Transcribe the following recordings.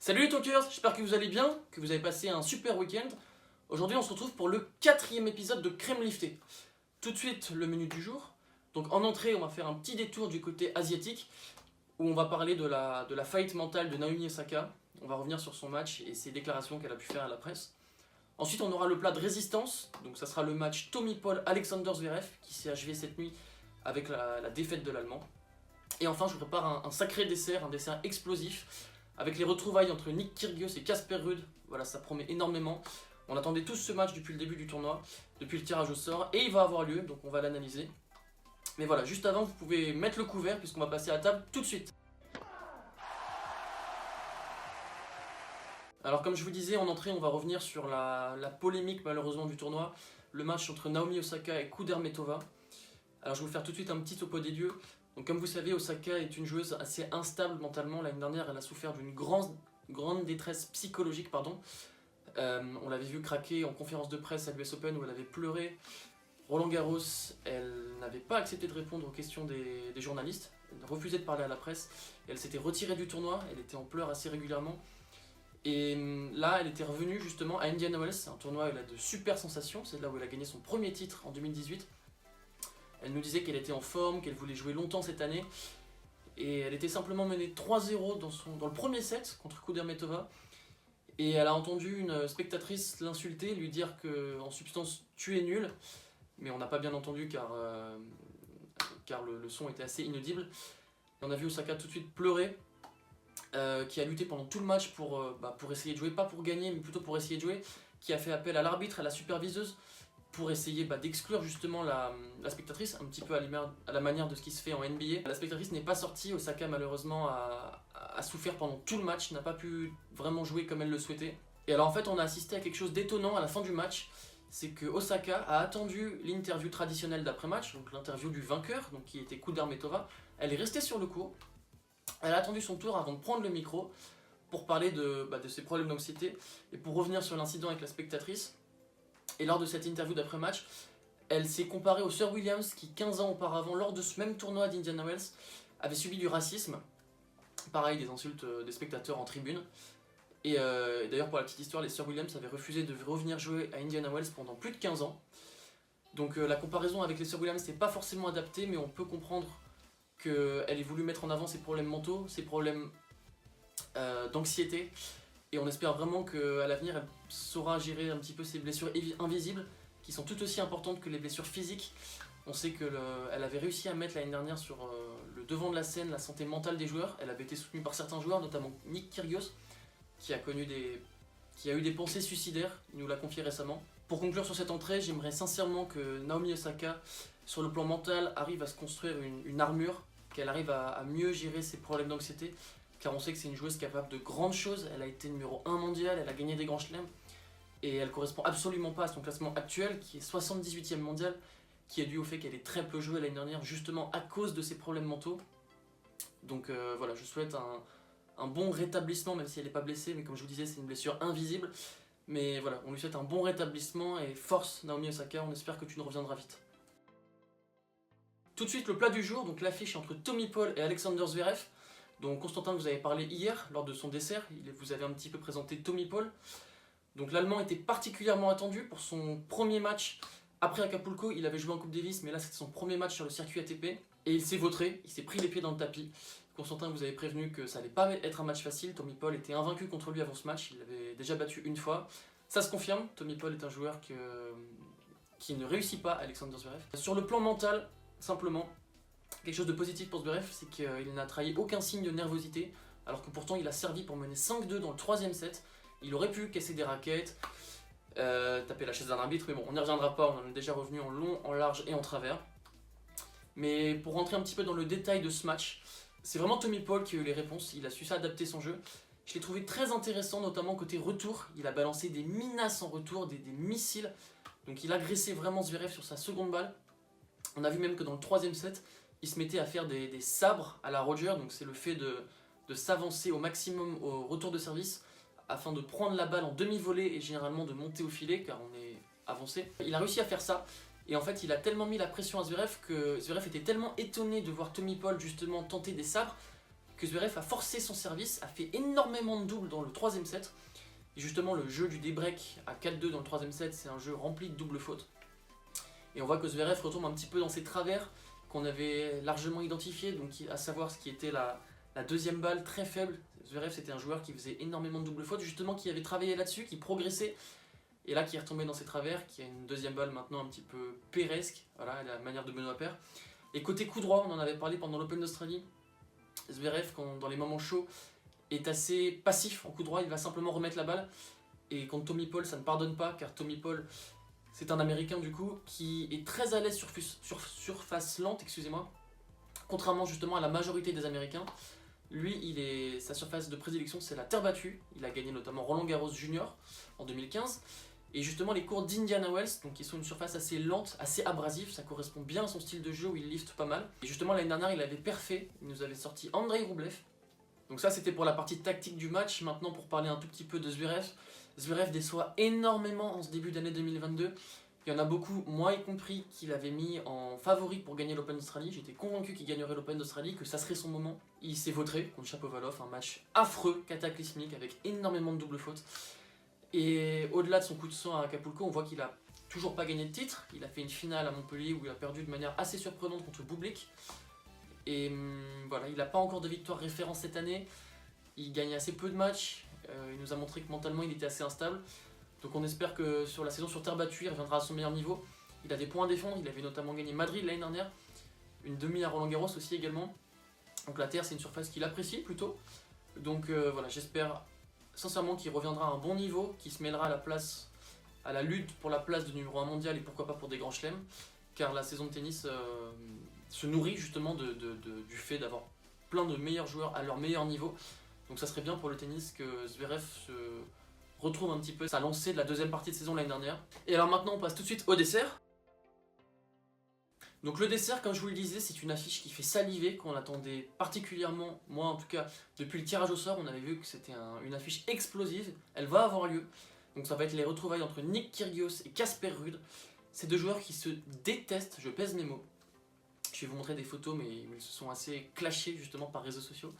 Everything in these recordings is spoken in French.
Salut les talkers, j'espère que vous allez bien, que vous avez passé un super week-end. Aujourd'hui on se retrouve pour le 4e épisode de Crème Liftée. Tout de suite le menu du jour. Donc en entrée on va faire un petit détour du côté asiatique où on va parler de la fight mentale de Naomi Osaka. On va revenir sur son match et ses déclarations qu'elle a pu faire à la presse. Ensuite on aura le plat de résistance, donc ça sera le match Tommy Paul-Alexander Zverev qui s'est achevé cette nuit avec la défaite de l'Allemand. Et enfin je vous prépare un sacré dessert, un dessert explosif avec les retrouvailles entre Nick Kyrgios et Casper Ruud. Voilà, ça promet énormément. On attendait tous ce match depuis le début du tournoi, depuis le tirage au sort, et il va avoir lieu, donc on va l'analyser. Mais voilà, juste avant, vous pouvez mettre le couvert puisqu'on va passer à table tout de suite. Alors comme je vous disais, en entrée, on va revenir sur la polémique malheureusement du tournoi, le match entre Naomi Osaka et Kudermetova. Alors je vais vous faire tout de suite un petit topo des lieux. Donc comme vous savez, Osaka est une joueuse assez instable mentalement. L'année dernière, elle a souffert d'une grande détresse psychologique. On l'avait vu craquer en conférence de presse à l'US Open où elle avait pleuré. Roland Garros, elle n'avait pas accepté de répondre aux questions des journalistes. Elle refusait de parler à la presse. Et elle s'était retirée du tournoi, elle était en pleurs assez régulièrement. Et là, elle était revenue justement à Indian Wells, un tournoi où elle a de super sensations. C'est là où elle a gagné son premier titre en 2018. Elle nous disait qu'elle était en forme, qu'elle voulait jouer longtemps cette année. Et elle était simplement menée 3-0 dans le premier set contre Kudermetova. Et elle a entendu une spectatrice l'insulter, lui dire qu'en substance tu es nul. Mais on n'a pas bien entendu car le son était assez inaudible. Et on a vu Osaka tout de suite pleurer, qui a lutté pendant tout le match pour essayer de jouer, pas pour gagner mais plutôt pour essayer de jouer, qui a fait appel à l'arbitre, à la superviseuse, pour essayer d'exclure justement la spectatrice, un petit peu à la manière de ce qui se fait en NBA. La spectatrice n'est pas sortie, Osaka malheureusement a souffert pendant tout le match, n'a pas pu vraiment jouer comme elle le souhaitait. Et alors en fait on a assisté à quelque chose d'étonnant à la fin du match, c'est que Osaka a attendu l'interview traditionnelle d'après-match, donc l'interview du vainqueur, donc qui était Kudermetova. Elle est restée sur le court, elle a attendu son tour avant de prendre le micro pour parler de ses problèmes d'anxiété et pour revenir sur l'incident avec la spectatrice. Et lors de cette interview d'après-match, elle s'est comparée au Sir Williams qui, 15 ans auparavant, lors de ce même tournoi d'Indian Wells, avait subi du racisme. Pareil, des insultes des spectateurs en tribune. Et d'ailleurs, pour la petite histoire, les Sir Williams avaient refusé de revenir jouer à Indian Wells pendant plus de 15 ans. Donc la comparaison avec les Sir Williams n'est pas forcément adaptée, mais on peut comprendre qu'elle ait voulu mettre en avant ses problèmes mentaux, ses problèmes d'anxiété. Et on espère vraiment qu'à l'avenir, elle saura gérer un petit peu ses blessures invisibles, qui sont tout aussi importantes que les blessures physiques. On sait qu'elle avait réussi à mettre l'année dernière sur le devant de la scène la santé mentale des joueurs. Elle avait été soutenue par certains joueurs, notamment Nick Kyrgios, qui a eu des pensées suicidaires, il nous l'a confié récemment. Pour conclure sur cette entrée, j'aimerais sincèrement que Naomi Osaka, sur le plan mental, arrive à se construire une armure, qu'elle arrive à mieux gérer ses problèmes d'anxiété, car on sait que c'est une joueuse capable de grandes choses. Elle a été numéro 1 mondial, elle a gagné des grands chelems, et elle correspond absolument pas à son classement actuel, qui est 78e mondial, qui est dû au fait qu'elle est très peu jouée l'année dernière, justement à cause de ses problèmes mentaux. Donc voilà, je souhaite un bon rétablissement, même si elle n'est pas blessée, mais comme je vous disais, c'est une blessure invisible. Mais voilà, on lui souhaite un bon rétablissement, et force Naomi Osaka, on espère que tu nous reviendras vite. Tout de suite, le plat du jour, donc l'affiche entre Tommy Paul et Alexander Zverev. Donc Constantin vous avez parlé hier lors de son dessert, vous avez un petit peu présenté Tommy Paul. Donc l'Allemand était particulièrement attendu pour son premier match après Acapulco. Il avait joué en Coupe Davis, mais là c'était son premier match sur le circuit ATP. Et il s'est vautré, il s'est pris les pieds dans le tapis. Constantin vous avait prévenu que ça allait pas être un match facile. Tommy Paul était invaincu contre lui avant ce match, il l'avait déjà battu une fois. Ça se confirme, Tommy Paul est un joueur qui ne réussit pas, Alexander Zverev. Sur le plan mental, simplement, quelque chose de positif pour Zverev, c'est qu'il n'a trahi aucun signe de nervosité, alors que pourtant il a servi pour mener 5-2 dans le 3ème set. Il aurait pu casser des raquettes, taper la chaise d'un arbitre, mais bon, on n'y reviendra pas, on en est déjà revenu en long, en large et en travers. Mais pour rentrer un petit peu dans le détail de ce match, c'est vraiment Tommy Paul qui a eu les réponses, il a su s'adapter son jeu. Je l'ai trouvé très intéressant, notamment côté retour, il a balancé des menaces en retour, des missiles, donc il agressait vraiment Zverev sur sa seconde balle. On a vu même que dans le 3ème set, il se mettait à faire des sabres à la Roger, donc c'est le fait de s'avancer au maximum au retour de service afin de prendre la balle en demi-volée et généralement de monter au filet car on est avancé. Il a réussi à faire ça et en fait il a tellement mis la pression à Zverev que Zverev était tellement étonné de voir Tommy Paul justement tenter des sabres que Zverev a forcé son service, a fait énormément de doubles dans le troisième set. Et justement, le jeu du débreak à 4-2 dans le troisième set, c'est un jeu rempli de doubles fautes. Et on voit que Zverev retombe un petit peu dans ses travers qu'on avait largement identifiés, donc à savoir ce qui était la deuxième balle très faible. Zverev, c'était un joueur qui faisait énormément de doubles fautes, justement qui avait travaillé là-dessus, qui progressait, et là qui est retombé dans ses travers, qui a une deuxième balle maintenant un petit peu péresque, voilà, la manière de Benoît Paire. Et côté coup droit, on en avait parlé pendant l'Open d'Australie, Zverev, dans les moments chauds, est assez passif en coup droit, il va simplement remettre la balle. Et contre Tommy Paul, ça ne pardonne pas, car Tommy Paul, c'est un Américain du coup, qui est très à l'aise sur surface lente, excusez-moi. Contrairement justement à la majorité des Américains, lui, sa surface de prédilection, c'est la terre battue. Il a gagné notamment Roland Garros Junior en 2015. Et justement, les cours d'Indiana Wells, donc qui sont une surface assez lente, assez abrasive, ça correspond bien à son style de jeu où il lifte pas mal. Et justement, l'année dernière, il avait perfait, il nous avait sorti Andrei Rublev. Donc ça, c'était pour la partie tactique du match. Maintenant, pour parler un tout petit peu de Zverev. Zverev déçoit énormément en ce début d'année 2022. Il y en a beaucoup, moi y compris, qui l'avaient mis en favori pour gagner l'Open d'Australie. J'étais convaincu qu'il gagnerait l'Open d'Australie, que ça serait son moment. Il s'est vautré contre Shapovalov, un match affreux, cataclysmique, avec énormément de doubles fautes. Et au-delà de son coup de sang à Acapulco, on voit qu'il a toujours pas gagné de titre. Il a fait une finale à Montpellier où il a perdu de manière assez surprenante contre Bublik. Et voilà, il n'a pas encore de victoire référence cette année. Il gagne assez peu de matchs. Il nous a montré que mentalement il était assez instable. Donc on espère que sur la saison sur terre battue, il reviendra à son meilleur niveau. Il a des points à défendre. Il avait notamment gagné Madrid l'année dernière. Une demi à Roland Garros aussi également. Donc la terre, c'est une surface qu'il apprécie plutôt. Donc voilà, j'espère sincèrement qu'il reviendra à un bon niveau, qu'il se mêlera à la lutte pour la place de numéro 1 mondial et pourquoi pas pour des grands chelems. Car la saison de tennis se nourrit justement du fait d'avoir plein de meilleurs joueurs à leur meilleur niveau. Donc ça serait bien pour le tennis que Zverev se retrouve un petit peu sa lancée de la deuxième partie de saison l'année dernière. Et alors maintenant on passe tout de suite au dessert. Donc le dessert, comme je vous le disais, c'est une affiche qui fait saliver, qu'on attendait particulièrement, moi en tout cas, depuis le tirage au sort, on avait vu que c'était une affiche explosive, elle va avoir lieu. Donc ça va être les retrouvailles entre Nick Kyrgios et Casper Ruud. Ces deux joueurs qui se détestent, je pèse mes mots. Je vais vous montrer des photos, mais ils se sont assez clashés justement par réseaux sociaux.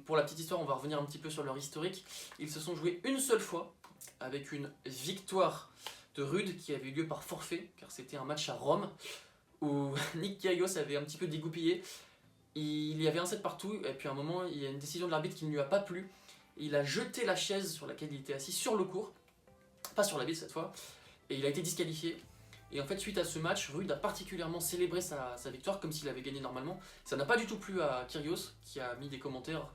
Pour la petite histoire, on va revenir un petit peu sur leur historique. Ils se sont joués une seule fois, avec une victoire de Ruud qui avait eu lieu par forfait, car c'était un match à Rome, où Nick Kyrgios avait un petit peu dégoupillé. Il y avait un set partout, et puis à un moment, il y a une décision de l'arbitre qui ne lui a pas plu. Il a jeté la chaise sur laquelle il était assis sur le court, pas sur la bille cette fois, et il a été disqualifié. Et en fait, suite à ce match, Ruud a particulièrement célébré sa victoire comme s'il avait gagné normalement. Ça n'a pas du tout plu à Kyrgios, qui a mis des commentaires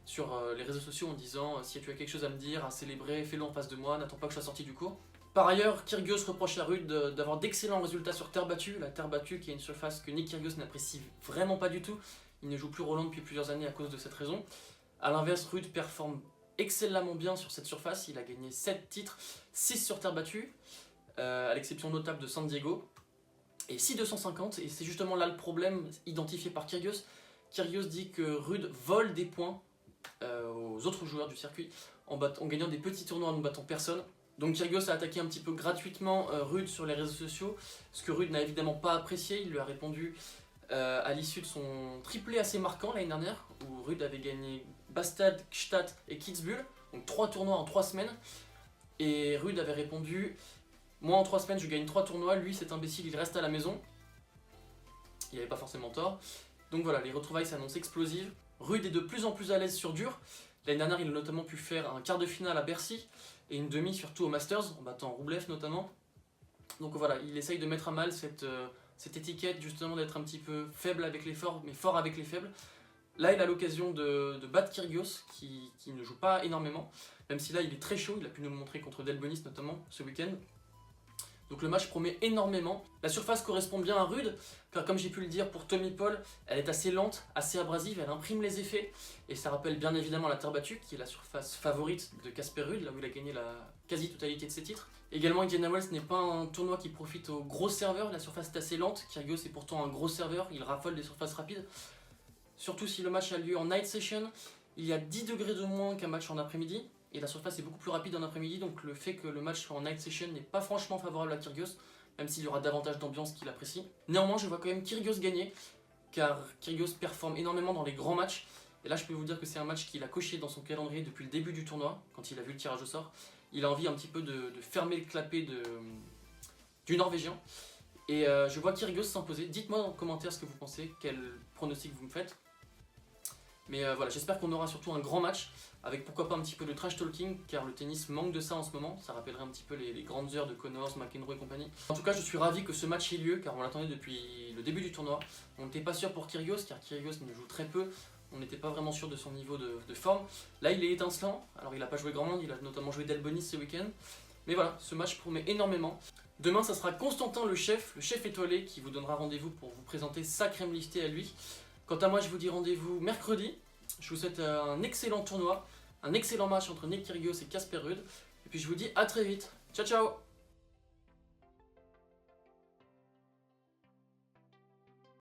sur les réseaux sociaux en disant si tu as quelque chose à me dire, à célébrer, fais-le en face de moi, n'attends pas que je sois sorti du cours. Par ailleurs, Kyrgios reproche à Ruud d'avoir d'excellents résultats sur terre battue. La terre battue qui est une surface que Nick Kyrgios n'apprécie vraiment pas du tout. Il ne joue plus Roland depuis plusieurs années à cause de cette raison. A l'inverse, Ruud performe excellemment bien sur cette surface. Il a gagné 7 titres, 6 sur terre battue, à l'exception notable de San Diego, et 6-250. Et c'est justement là le problème identifié par Kyrgios. Kyrgios dit que Ruud vole des points aux autres joueurs du circuit en gagnant des petits tournois en ne battant personne. Donc Kyrgios a attaqué un petit peu gratuitement Ruud sur les réseaux sociaux, ce que Ruud n'a évidemment pas apprécié. Il lui a répondu à l'issue de son triplé assez marquant l'année dernière, où Ruud avait gagné Bastad, Gstaad et Kitzbühel, donc 3 tournois en 3 semaines. Et Ruud avait répondu « Moi en 3 semaines je gagne 3 tournois, lui cet imbécile il reste à la maison ». Il n'avait pas forcément tort. Donc voilà, les retrouvailles s'annoncent explosives. Ruud est de plus en plus à l'aise sur dur. L'année dernière, il a notamment pu faire un quart de finale à Bercy et une demi surtout au Masters, en battant Rublev notamment. Donc voilà, il essaye de mettre à mal cette étiquette justement d'être un petit peu faible avec les forts, mais fort avec les faibles. Là, il a l'occasion de battre Kyrgios, qui ne joue pas énormément, même si là, il est très chaud, il a pu nous le montrer contre Delbonis notamment ce week-end. Donc le match promet énormément. La surface correspond bien à Ruud, car comme j'ai pu le dire pour Tommy Paul, elle est assez lente, assez abrasive, elle imprime les effets, et ça rappelle bien évidemment la terre battue, qui est la surface favorite de Casper Ruud, là où il a gagné la quasi-totalité de ses titres. Également, Indiana Wells n'est pas un tournoi qui profite aux gros serveurs, la surface est assez lente, Kyrgios est pourtant un gros serveur, il raffole des surfaces rapides. Surtout si le match a lieu en night session, il y a 10 degrés de moins qu'un match en après-midi, et la surface est beaucoup plus rapide en après-midi, donc le fait que le match soit en night session n'est pas franchement favorable à Kyrgios, même s'il y aura davantage d'ambiance qu'il apprécie. Néanmoins, je vois quand même Kyrgios gagner, car Kyrgios performe énormément dans les grands matchs. Et là, je peux vous dire que c'est un match qu'il a coché dans son calendrier depuis le début du tournoi, quand il a vu le tirage au sort. Il a envie un petit peu de fermer le clapet du Norvégien. Et je vois Kyrgios s'imposer. Dites-moi en commentaire ce que vous pensez, quel pronostic vous me faites. Mais voilà, j'espère qu'on aura surtout un grand match, avec pourquoi pas un petit peu de trash talking, car le tennis manque de ça en ce moment. Ça rappellerait un petit peu les grandes heures de Connors, McEnroe et compagnie. En tout cas, je suis ravi que ce match ait lieu, car on l'attendait depuis le début du tournoi. On n'était pas sûr pour Kyrgios, car Kyrgios ne joue très peu. On n'était pas vraiment sûr de son niveau de forme. Là, il est étincelant. Alors, il n'a pas joué grand monde, il a notamment joué Delbonis ce week-end. Mais voilà, ce match promet énormément. Demain, ça sera Constantin le chef étoilé, qui vous donnera rendez-vous pour vous présenter sa crème listée à lui. Quant à moi, je vous dis rendez-vous mercredi. Je vous souhaite un excellent tournoi, un excellent match entre Nick Kyrgios et Casper Ruud. Et puis je vous dis à très vite. Ciao ciao!